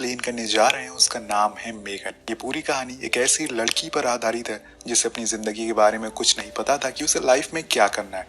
Explain करने जा रहे हैं उसका नाम है मेगन। ये पूरी कहानी एक ऐसी लड़की पर आधारित है जिसे अपनी जिंदगी के बारे में कुछ नहीं पता था कि उसे लाइफ में क्या करना है,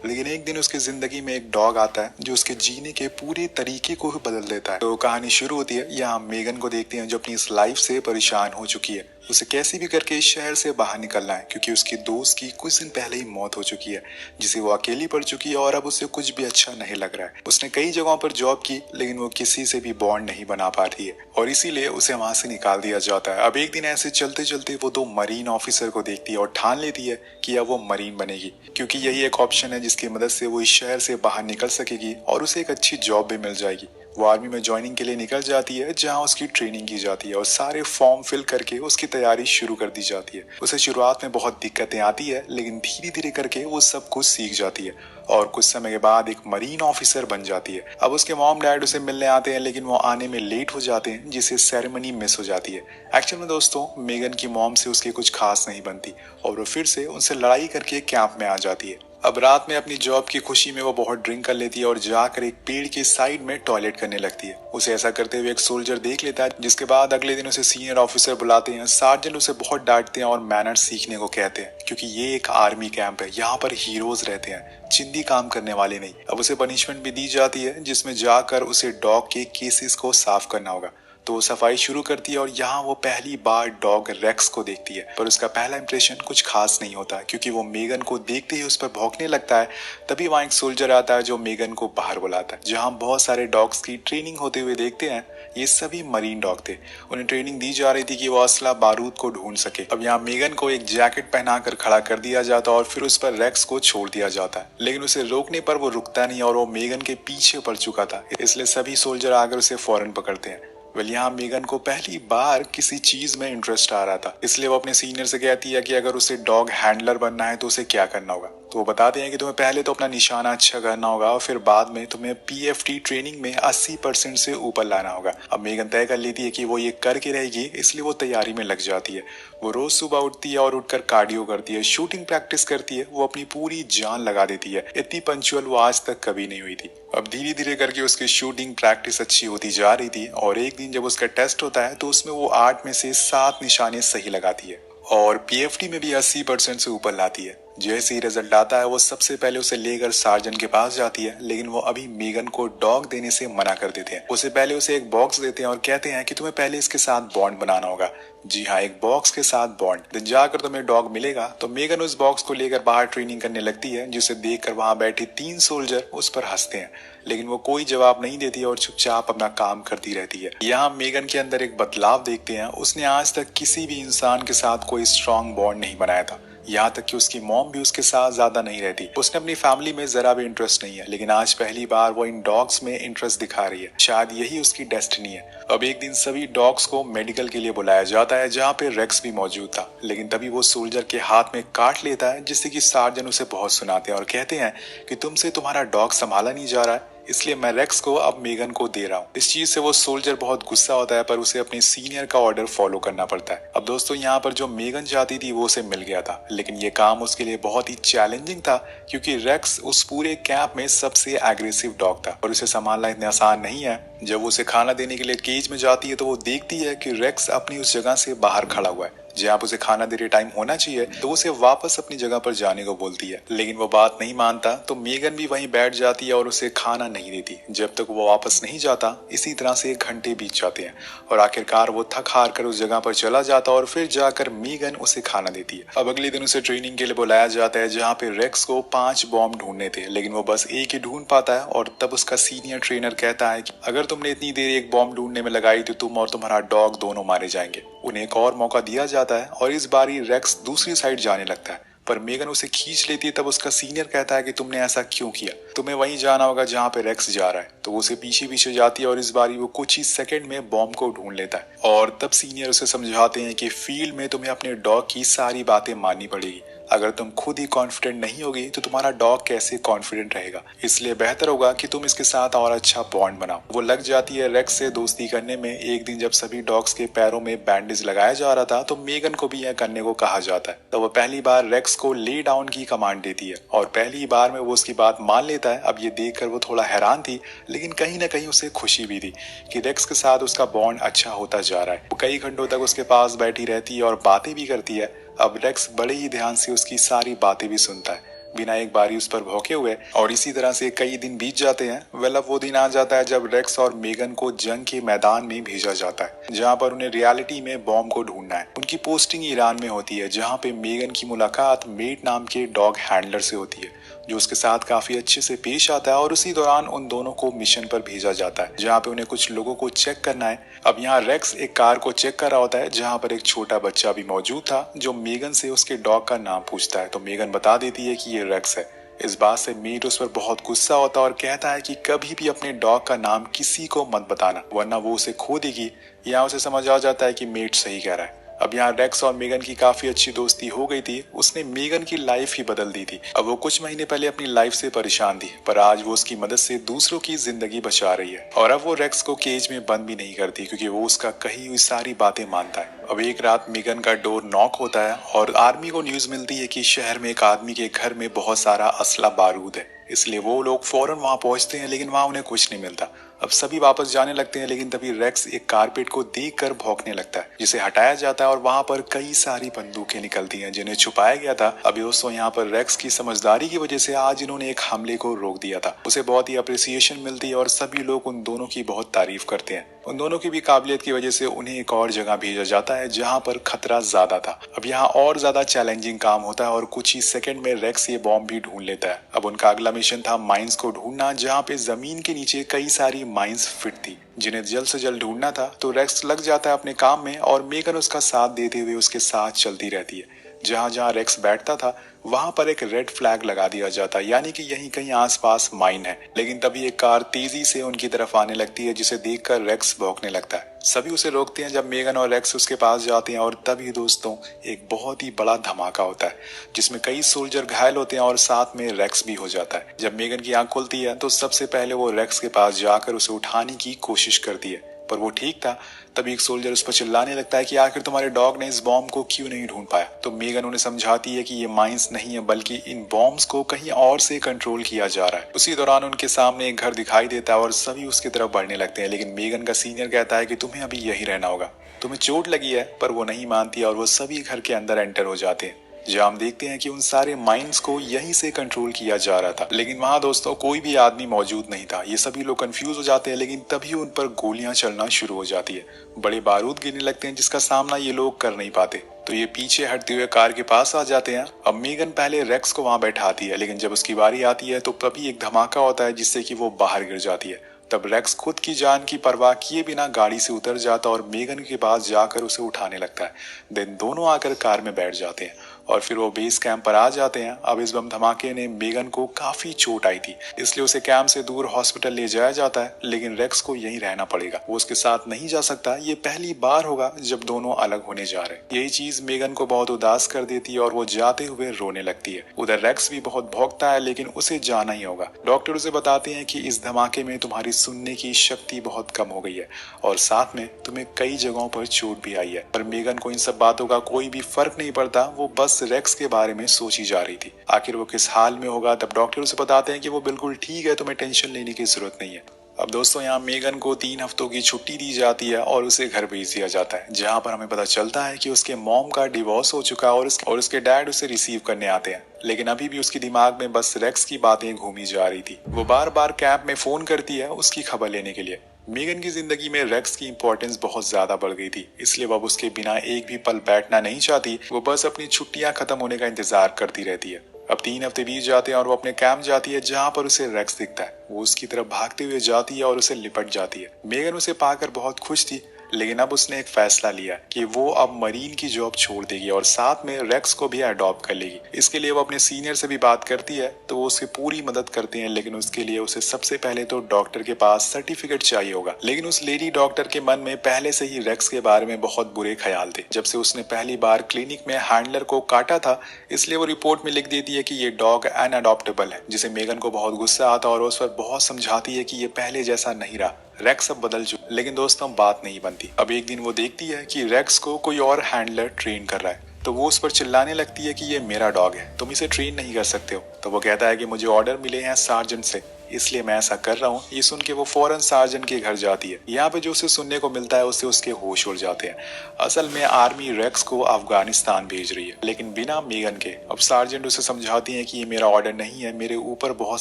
लेकिन एक दिन उसकी जिंदगी में एक डॉग आता है जो उसके जीने के पूरे तरीके को ही बदल देता है। तो कहानी शुरू होती है, यहाँ मेगन को देखते हैं जो अपनी इस लाइफ से परेशान हो चुकी है। उसे कैसे भी करके इस शहर से बाहर निकलना है क्योंकि उसकी दोस्त की कुछ दिन पहले ही मौत हो चुकी है जिसे वो अकेली पड़ चुकी है और अब उसे कुछ भी अच्छा नहीं लग रहा है। उसने कई जगहों पर जॉब की लेकिन वो किसी से भी बॉन्ड नहीं बना पाती है और इसीलिए उसे वहां से निकाल दिया जाता है। अब एक दिन ऐसे चलते चलते वो दो मरीन ऑफिसर को देखती है और ठान लेती है कि अब वो मरीन बनेगी क्योंकि यही एक ऑप्शन है जिसकी मदद से वो इस शहर से बाहर निकल सकेगी और उसे एक अच्छी जॉब भी मिल जाएगी। वो आर्मी में ज्वाइनिंग के लिए निकल जाती है जहां उसकी ट्रेनिंग की जाती है और सारे फॉर्म फिल करके उसकी तैयारी शुरू कर दी जाती है। उसे शुरुआत में बहुत दिक्कतें आती है लेकिन धीरे धीरे करके वो सब कुछ सीख जाती है और कुछ समय के बाद एक मरीन ऑफिसर बन जाती है। अब उसके मॉम डैड उसे मिलने आते हैं लेकिन वो आने में लेट हो जाते हैं जिससे सेरेमनी मिस हो जाती है। एक्चुअल में दोस्तों मेगन की मॉम से उसकी कुछ खास नहीं बनती और वो फिर से उनसे लड़ाई करके कैंप में आ जाती है। अब रात में अपनी जॉब की खुशी में वो बहुत ड्रिंक कर लेती है और जाकर एक पेड़ के साइड में टॉयलेट करने लगती है। उसे ऐसा करते हुए एक सोल्जर देख लेता है जिसके बाद अगले दिन उसे सीनियर ऑफिसर बुलाते हैं। सार्जेंट उसे बहुत डांटते हैं और मैनर्स सीखने को कहते हैं क्योंकि ये एक आर्मी कैंप है, यहाँ पर हीरोज रहते हैं, चिंदी काम करने वाले नहीं। अब उसे पनिशमेंट भी दी जाती है जिसमें जाकर उसे डॉग के केसेस को साफ करना होगा। तो सफाई शुरू करती है और यहाँ वो पहली बार डॉग रेक्स को देखती है पर उसका पहला इंप्रेशन कुछ खास नहीं होता क्योंकि वो मेगन को देखते ही उस पर भौंकने लगता है। तभी वहाँ एक सोल्जर आता है जो मेगन को बाहर बुलाता है जहाँ बहुत सारे डॉग्स की ट्रेनिंग होते हुए देखते हैं। ये सभी मरीन डॉग थे, उन्हें ट्रेनिंग दी जा रही थी कि वो असला बारूद को ढूंढ सके। अब यहाँ मेगन को एक जैकेट पहनाकर खड़ा कर दिया जाता है और फिर उस पर रेक्स को छोड़ दिया जाता है लेकिन उसे रोकने पर वो रुकता नहीं और वो मेगन के पीछे पड़ चुका था, इसलिए सभी सोल्जर आकर उसे फौरन पकड़ते हैं। यहाँ मेगन को पहली बार किसी चीज में इंटरेस्ट आ रहा था, इसलिए वो अपने सीनियर से कहती है कि अगर उसे डॉग हैंडलर बनना है तो उसे क्या करना होगा। तो वो बताते हैं कि तुम्हें पहले तो अपना निशाना अच्छा करना होगा और फिर बाद में तुम्हें पीएफटी ट्रेनिंग में 80% से ऊपर लाना होगा। अब मेगन तय कर लेती है कि वो ये करके रहेगी, इसलिए वो तैयारी में लग जाती है। वो रोज सुबह उठती है और उठकर कार्डियो करती है, शूटिंग प्रैक्टिस करती है, वो अपनी पूरी जान लगा देती है। इतनी पंचुअल वो आज तक कभी नहीं हुई थी। अब धीरे धीरे करके उसकी शूटिंग प्रैक्टिस अच्छी होती जा रही थी और एक दिन जब उसका टेस्ट होता है तो उसमें वो 8 में से 7 निशाने सही लगाती है और पीएफटी में भी 80% से ऊपर लाती है। जैसे ही रिजल्ट आता है वो सबसे पहले उसे लेकर सार्जेंट के पास जाती है लेकिन वो अभी मेगन को डॉग देने से मना कर देते हैं। उससे पहले उसे एक बॉक्स देते हैं और कहते हैं कि तुम्हें पहले इसके साथ बॉन्ड बनाना होगा। जी हाँ, एक बॉक्स के साथ बॉन्ड, दिन जाकर तुम्हें डॉग मिलेगा। तो मेगन उस बॉक्स को लेकर बाहर ट्रेनिंग करने लगती है जिसे देखकर वहां बैठे 3 सोल्जर उस पर हंसते हैं लेकिन वो कोई जवाब नहीं देती और चुपचाप अपना काम करती रहती है। यहाँ मेगन के अंदर एक बदलाव देखते हैं, उसने आज तक किसी भी इंसान के साथ कोई स्ट्रॉन्ग बॉन्ड नहीं बनाया था, यहाँ तक कि उसकी मॉम भी उसके साथ ज्यादा नहीं रहती। उसने अपनी फैमिली में जरा भी इंटरेस्ट नहीं है लेकिन आज पहली बार वो इन डॉग्स में इंटरेस्ट दिखा रही है। शायद यही उसकी डेस्टिनी है। अब एक दिन सभी डॉग्स को मेडिकल के लिए बुलाया जाता है जहाँ पे रेक्स भी मौजूद था लेकिन तभी वो सोल्जर के हाथ में काट लेता है जिससे कि सार्जन उसे बहुत सुनाते हैं और कहते हैं कि तुमसे तुम्हारा डॉग संभाला नहीं जा रहा है, इसलिए मैं रेक्स को अब मेगन को दे रहा हूँ। इस चीज से वो सोल्जर बहुत गुस्सा होता है पर उसे अपने सीनियर का ऑर्डर फॉलो करना पड़ता है। अब दोस्तों यहाँ पर जो मेगन चाहती थी वो उसे मिल गया था लेकिन ये काम उसके लिए बहुत ही चैलेंजिंग था क्योंकि रेक्स उस पूरे कैंप में सबसे एग्रेसिव डॉग था और उसे संभालना इतना आसान नहीं है। जब वो उसे खाना देने के लिए केज में जाती है तो वो देखती है कि रेक्स अपनी उस जगह से बाहर खड़ा हुआ है जहाँ उसे खाना देने टाइम होना चाहिए, तो उसे वापस अपनी जगह पर जाने को बोलती है लेकिन वो बात नहीं मानता। तो मेगन भी वहीं बैठ जाती है और उसे खाना नहीं देती जब तक वो वापस नहीं जाता। इसी तरह से 1 घंटे बीत जाते हैं और आखिरकार वो थक हार कर उस जगह पर चला जाता और फिर जाकर मेगन उसे खाना देती है। अब अगले दिन उसे ट्रेनिंग के लिए बुलाया जाता है जहाँ पे रेक्स को 5 बॉम्ब ढूंढने थे लेकिन वो बस एक ही ढूंढ पाता है और तब उसका सीनियर ट्रेनर कहता है कि अगर तुमने इतनी देर एक बॉम्ब ढूंढने में लगाई तो तुम और तुम्हारा डॉग दोनों मारे जाएंगे। उन्हें एक और मौका दिया जाता है और इस बार रेक्स दूसरी साइड जाने लगता है पर मेगन उसे खींच लेती है। तब उसका सीनियर कहता है कि तुमने ऐसा क्यों किया, तुम्हें वहीं जाना होगा जहाँ पे रेक्स जा रहा है। तो वो उसे पीछे पीछे जाती है और इस बार वो कुछ ही सेकंड में बॉम्ब को ढूंढ लेता है और तब सीनियर उसे समझाते हैं कि फील्ड में तुम्हें अपने डॉग की सारी बातें माननी पड़ेगी। अगर तुम खुद ही कॉन्फिडेंट नहीं होगी तो तुम्हारा डॉग कैसे कॉन्फिडेंट रहेगा, इसलिए बेहतर होगा कि तुम इसके साथ और अच्छा बॉन्ड बनाओ। वो लग जाती है रेक्स से दोस्ती करने में। एक दिन जब सभी डॉग्स के पैरों में बैंडेज लगाया जा रहा था तो मेगन को भी यह करने को कहा जाता है। तो वो पहली बार रेक्स को ले डाउन की कमांड देती है और पहली बार में वो उसकी बात मान लेता है। अब ये देखकर वो थोड़ा हैरान थी लेकिन कहीं ना कहीं उसे खुशी भी थी कि रेक्स के साथ उसका बॉन्ड अच्छा होता जा रहा है। वो कई घंटों तक उसके पास बैठी रहती है और बातें भी करती है। अब रेक्स बड़े ही ध्यान से उसकी सारी बातें भी सुनता है, बिना एक बारी उस पर भौंके हुए। और इसी तरह से कई दिन बीत जाते हैं। वेल, अब वो दिन आ जाता है जब रेक्स और मेगन को जंग के मैदान में भेजा जाता है, जहां पर उन्हें रियलिटी में बॉम्ब को ढूंढना है। उनकी पोस्टिंग ईरान में होती है, जहां पे मेगन की मुलाकात मेट नाम के डॉग हैंडलर से होती है, जो उसके साथ काफी अच्छे से पेश आता है। और उसी दौरान उन दोनों को मिशन पर भेजा जाता है, जहाँ पे उन्हें कुछ लोगों को चेक करना है। अब यहाँ रेक्स एक कार को चेक कर रहा होता है, जहाँ पर एक छोटा बच्चा भी मौजूद था, जो मेगन से उसके डॉग का नाम पूछता है। तो मेगन बता देती है कि ये रेक्स है। इस बात से मीट उस पर बहुत गुस्सा होता है और कहता है कि कभी भी अपने डॉग का नाम किसी को मत बताना, वरना वो उसे खो देगी। यहाँ उसे समझ आ जाता है कि मीट सही कह रहा है। अब यहाँ रेक्स और मेगन की काफी अच्छी दोस्ती हो गई थी। उसने मेगन की लाइफ ही बदल दी थी। अब वो कुछ महीने पहले अपनी लाइफ से परेशान थी, पर आज वो उसकी मदद से दूसरों की जिंदगी बचा रही है। और अब वो रेक्स को केज में बंद भी नहीं करती, क्योंकि वो उसका कही हुई सारी बातें मानता है। अब एक रात मेगन का डोर नॉक होता है और आर्मी को न्यूज मिलती है कि शहर में एक आदमी के घर में बहुत सारा असला बारूद है। इसलिए वो लोग फौरन वहां पहुंचते हैं, लेकिन वहां उन्हें कुछ नहीं मिलता। अब सभी वापस जाने लगते हैं, लेकिन तभी रेक्स एक कारपेट को देखकर भौंकने लगता है, जिसे हटाया जाता है और वहां पर कई सारी बंदूकें निकलती हैं, जिन्हें छुपाया गया था। अभी दोस्तों, यहाँ पर रेक्स की समझदारी की वजह से आज इन्होंने एक हमले को रोक दिया था। उसे बहुत ही अप्रिसिएशन मिलती है और सभी लोग उन दोनों की बहुत तारीफ करते हैं। उन दोनों की भी काबिलियत की वजह से उन्हें एक और जगह भेजा जाता है, जहाँ पर खतरा ज्यादा था। अब यहाँ और ज्यादा चैलेंजिंग काम होता है और कुछ ही सेकंड में रेक्स ये बॉम्ब भी ढूंढ लेता है। अब उनका अगला मिशन था माइंस को ढूंढना, जहाँ पे जमीन के नीचे कई सारी माइंस फिट थी, जिन्हें जल्द से जल्द ढूंढना था। तो रेक्स लग जाता है अपने काम में और मेगन उसका साथ देते हुए उसके साथ चलती रहती है। जहां जहां रेक्स बैठता था वहां पर एक रेड फ्लैग लगा दिया जाता है, यानी कि यहीं कहीं आसपास माइन है। लेकिन तभी एक कार तेजी से उनकी तरफ आने लगती है, जिसे देखकर रेक्स भौंकने लगता है। सभी उसे रोकते हैं जब मेगन और रेक्स उसके पास जाते हैं। और तभी दोस्तों, एक बहुत ही बड़ा धमाका होता है, जिसमें कई सोल्जर घायल होते हैं और साथ में रेक्स भी हो जाता है। जब मेगन की आंख खुलती है तो सबसे पहले वो रेक्स के पास जाकर उसे उठाने की कोशिश करती है, पर वो ठीक था। तभी एक सोल्जर उस पर चिल्लाने लगता है कि आखिर तुम्हारे डॉग ने इस बॉम्ब को क्यों नहीं ढूंढ पाया। तो मेगन उन्हें समझाती है कि ये माइंस नहीं है, बल्कि इन बॉम्ब्स को कहीं और से कंट्रोल किया जा रहा है। उसी दौरान उनके सामने एक घर दिखाई देता है और सभी उसकी तरफ बढ़ने लगते हैं, लेकिन मेगन का सीनियर कहता है कि तुम्हें अभी यही रहना होगा, तुम्हें चोट लगी है। पर वो नहीं मानती और वो सभी घर के अंदर एंटर हो जाते हैं, जहाँ हम देखते हैं कि उन सारे माइंस को यहीं से कंट्रोल किया जा रहा था। लेकिन वहां दोस्तों कोई भी आदमी मौजूद नहीं था। ये सभी लोग कंफ्यूज हो जाते हैं, लेकिन तभी उन पर गोलियां चलना शुरू हो जाती है। बड़े बारूद गिरने लगते हैं, जिसका सामना ये लोग कर नहीं पाते। तो ये पीछे हटते हुए कार के पास आ जाते हैं। अब मेगन पहले रेक्स को वहां बैठाती है, लेकिन जब उसकी बारी आती है तो तभी एक धमाका होता है, जिससे कि वो बाहर गिर जाती है। तब रेक्स खुद की जान की परवाह किए बिना गाड़ी से उतर जाता और मेगन के पास जाकर उसे उठाने लगता है। देन दोनों आकर कार में बैठ जाते हैं और फिर वो बेस कैंप पर आ जाते हैं। अब इस बम धमाके ने मेगन को काफी चोट आई थी, इसलिए उसे कैंप से दूर हॉस्पिटल ले जाया जाता है। लेकिन रेक्स को यहीं रहना पड़ेगा, वो उसके साथ नहीं जा सकता। ये पहली बार होगा जब दोनों अलग होने जा रहे। यही चीज मेगन को बहुत उदास कर देती है और वो जाते हुए रोने लगती है। उधर रेक्स भी बहुत भौंकता है, लेकिन उसे जाना ही होगा। डॉक्टर उसे बताते हैं कि इस धमाके में तुम्हारी सुनने की शक्ति बहुत कम हो गई है और साथ में तुम्हें कई जगहों पर चोट भी आई है। पर मेगन को इन सब बातों का कोई भी फर्क नहीं पड़ता। वो बस रेक्स के बारे में सोची जा रही थी, आखिर वो किस हाल में होगा। तब डॉक्टर उसे बताते हैं कि वो बिल्कुल ठीक है, तुम्हें टेंशन लेने की जरूरत नहीं है। अब दोस्तों, यहाँ मेगन को 3 हफ्तों की छुट्टी दी जाती है और उसे घर भेज दिया जाता है, जहाँ पर हमें पता चलता है कि उसके मॉम का डिवोर्स हो चुका है और उसके डैड उसे रिसीव करने आते हैं। लेकिन अभी भी उसके दिमाग में बस रेक्स की बातें घूमी जा रही थी। वो बार बार कैंप में फोन करती है उसकी खबर लेने के लिए। मेगन की जिंदगी में रेक्स की इंपॉर्टेंस बहुत ज्यादा बढ़ गई थी, इसलिए वो अब उसके बिना एक भी पल बैठना नहीं चाहती। वो बस अपनी छुट्टियां खत्म होने का इंतजार करती रहती है। अब 3 हफ्ते बीत जाते हैं और वो अपने कैंप जाती है, जहाँ पर उसे रेक्स दिखता है। वो उसकी तरफ भागते हुए जाती है और उसे लिपट जाती है। मेगन उसे पाकर बहुत खुश थी, लेकिन अब उसने एक फैसला लिया कि वो अब मरीन की जॉब छोड़ देगी और साथ में रेक्स को भी अडॉप्ट कर लेगी। इसके लिए वो अपने सीनियर से भी बात करती है, तो वो उसकी पूरी मदद करते हैं। लेकिन उसके लिए उसे सबसे पहले तो डॉक्टर के पास सर्टिफिकेट चाहिए होगा। लेकिन उस लेडी डॉक्टर के मन में पहले से ही रेक्स के बारे में बहुत बुरे ख्याल थे। जब से उसने पहली बार क्लिनिक में हैंडलर को काटा था, इसलिए वो रिपोर्ट में लिख देती है कि ये डॉग अनअडॉप्टेबल है, जिसे मेगन को बहुत गुस्सा आता और उस पर बहुत समझाती है कि ये पहले जैसा नहीं रहा, रेक्स अब बदल चुका। लेकिन दोस्तों, बात नहीं बनती। अब एक दिन वो देखती है कि रेक्स को कोई और हैंडलर ट्रेन कर रहा है, तो वो उस पर चिल्लाने लगती है कि ये मेरा डॉग है, तुम इसे ट्रेन नहीं कर सकते हो। तो वो कहता है कि मुझे ऑर्डर मिले हैं सार्जेंट से, इसलिए मैं ऐसा कर रहा हूँ। ये सुन के वो फौरन सार्जेंट के घर जाती है। यहाँ पे जो उसे सुनने को मिलता है उससे उसके होश उड़ जाते हैं। असल में आर्मी रेक्स को अफगानिस्तान भेज रही है, लेकिन बिना मेगन के। अब सार्जेंट उसे समझाती है कि ये मेरा ऑर्डर नहीं है, मेरे ऊपर बहुत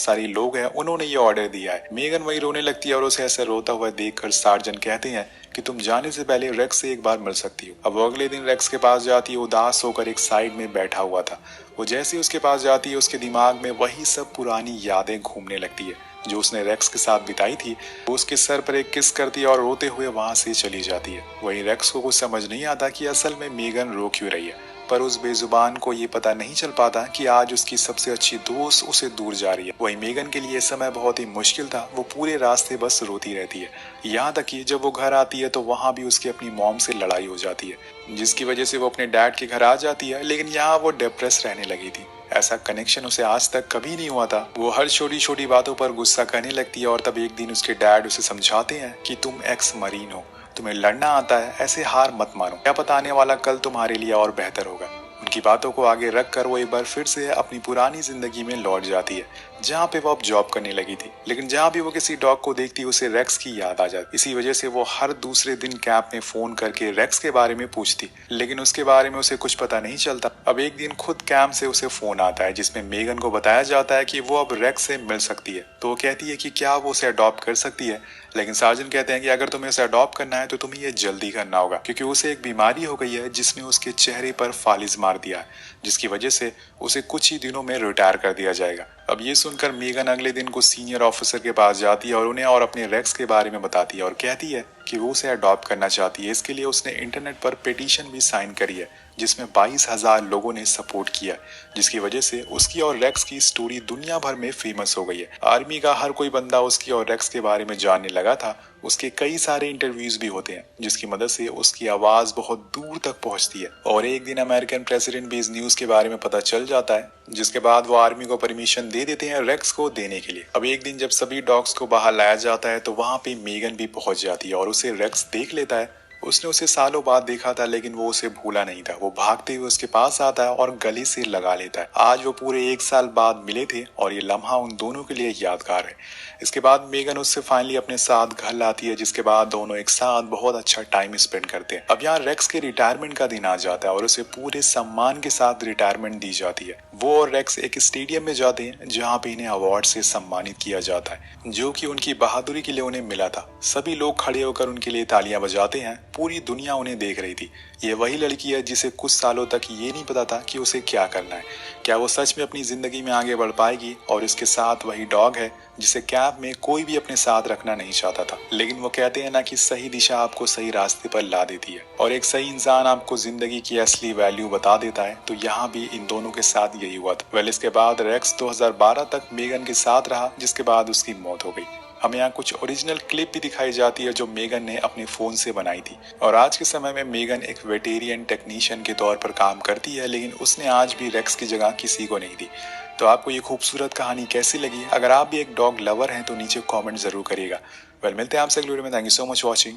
सारे लोग हैं, उन्होंने ये ऑर्डर दिया है। मेगन वही रोने लगती है और उसे ऐसे रोता हुआ देखकर सार्जेंट कहते हैं कि तुम जाने से पहले रेक्स से एक बार मिल सकती हो। अब वो अगले दिन रेक्स के पास जाती है। उदास होकर एक साइड में बैठा हुआ था। वो जैसे ही उसके पास जाती है उसके दिमाग में वही सब पुरानी यादें घूमने लगती है जो उसने रेक्स के साथ बिताई थी। वो उसके सर पर एक किस करती है और रोते हुए वहां से चली जाती है। वही रेक्स को कुछ समझ नहीं आता कि असल में मेगन रो क्यों रही है, पर उस बेजुबान को ये पता नहीं चल पाता कि आज उसकी सबसे अच्छी दोस्त उसे दूर जा रही है। वही मेगन के लिए समय बहुत ही मुश्किल था। वो पूरे रास्ते बस रोती रहती है, यहाँ तक कि जब वो घर आती है तो वहाँ भी उसकी अपनी मॉम से लड़ाई हो जाती है, जिसकी वजह से वो अपने डैड के घर आ जाती है। लेकिन यहाँ वो डिप्रेस रहने लगी थी। ऐसा कनेक्शन उसे आज तक कभी नहीं हुआ था। वो हर छोटी छोटी बातों पर गुस्सा करने लगती है और तब एक दिन उसके डैड उसे समझाते हैं कि तुम एक्स मरीन हो, तुम्हें लड़ना आता है, ऐसे हार मत मानो, क्या पता आने वाला कल तुम्हारे लिए और बेहतर होगा। उनकी बातों को आगे रखकर वो एक बार फिर से अपनी पुरानी जिंदगी में लौट जाती है, जहाँ पे वो अब जॉब करने लगी थी। लेकिन जहाँ भी वो किसी डॉग को देखती उसे रेक्स की याद आ जाती। इसी वजह से वो हर दूसरे दिन कैंप में फोन करके रेक्स के बारे में पूछती, लेकिन उसके बारे में उसे कुछ पता नहीं चलता। अब एक दिन खुद कैंप से उसे फोन आता है जिसमें मेगन को बताया जाता है कि वो अब रेक्स से मिल सकती है। तो वो कहती है कि क्या वो उसे अडॉप्ट कर सकती है, लेकिन सार्जेंट कहते हैं कि अगर तुम्हें उसे अडॉप्ट करना है तो तुम्हें ये जल्दी करना होगा, क्योंकि उसे एक बीमारी हो गई है जिसने उसके चेहरे पर फालिज मार दिया है, जिसकी वजह से उसे कुछ ही दिनों में रिटायर कर दिया जाएगा। अब ये सुनकर मेगन अगले दिन को सीनियर ऑफिसर के पास जाती है और उन्हें और अपने रेक्स के बारे में बताती है और कहती है कि वो उसे अडॉप्ट करना चाहती है। इसके लिए उसने इंटरनेट पर पिटीशन भी साइन करी है जिसमें 22,000 लोगों ने सपोर्ट किया, जिसकी वजह से उसकी और रेक्स की स्टोरी दुनिया भर में फेमस हो गई है। आर्मी का हर कोई बंदा उसकी और रेक्स के बारे में जानने लगा था। उसके कई सारे इंटरव्यूज भी होते हैं जिसकी मदद से उसकी आवाज बहुत दूर तक पहुंचती है। और एक दिन अमेरिकन प्रेसिडेंट भी इस न्यूज के बारे में पता चल जाता है, जिसके बाद वो आर्मी को परमिशन दे देते हैं रेक्स को देने के लिए। अब एक दिन जब सभी डॉग्स को बाहर लाया जाता है तो वहां पे मेगन भी पहुंच जाती है और उसे रेक्स देख लेता है। उसने उसे सालों बाद देखा था लेकिन वो उसे भूला नहीं था। वो भागते हुए उसके पास आता है और गले से लगा लेता है। आज वो पूरे 1 साल बाद मिले थे और ये लम्हा उन दोनों के लिए यादगार है। इसके बाद मेगन उससे फाइनली अपने साथ घर लाती है, जिसके बाद दोनों एक साथ बहुत अच्छा टाइम स्पेंड करते हैं। अब यहाँ रेक्स के रिटायरमेंट का दिन आ जाता है और उसे पूरे सम्मान के साथ रिटायरमेंट दी जाती है। वो और रेक्स एक स्टेडियम में जाते हैं जहाँ पे इन्हें अवार्ड से सम्मानित किया जाता है, जो कि उनकी बहादुरी के लिए उन्हें मिला था। सभी लोग खड़े होकर उनके लिए तालियां बजाते हैं। पूरी दुनिया उन्हें देख रही थी। ये वही लड़की है जिसे कुछ सालों तक ये नहीं पता था कि उसे क्या करना है। क्या वो सच में अपनी जिंदगी में आगे बढ़ पाएगी? और इसके साथ वही डॉग है जिसे कैंप में कोई भी अपने साथ रखना नहीं चाहता था। लेकिन वो कहते हैं ना कि सही दिशा आपको सही रास्ते पर ला देती है और एक सही इंसान आपको जिंदगी की असली वैल्यू बता देता है। तो यहाँ भी इन दोनों के साथ यही हुआ था। इसके बाद रेक्स 2012 तक मेगन के साथ रहा, जिसके बाद उसकी मौत हो गई। हमें यहाँ कुछ ओरिजिनल क्लिप भी दिखाई जाती है जो मेगन ने अपने फोन से बनाई थी। और आज के समय में मेगन एक वेटेरियन टेक्नीशियन के तौर पर काम करती है, लेकिन उसने आज भी रेक्स की जगह किसी को नहीं दी। तो आपको ये खूबसूरत कहानी कैसी लगी? अगर आप भी एक डॉग लवर हैं तो नीचे कमेंट जरूर करिएगा। मिलते हैं आपसे अगली वीडियो में। Thank you so much watching.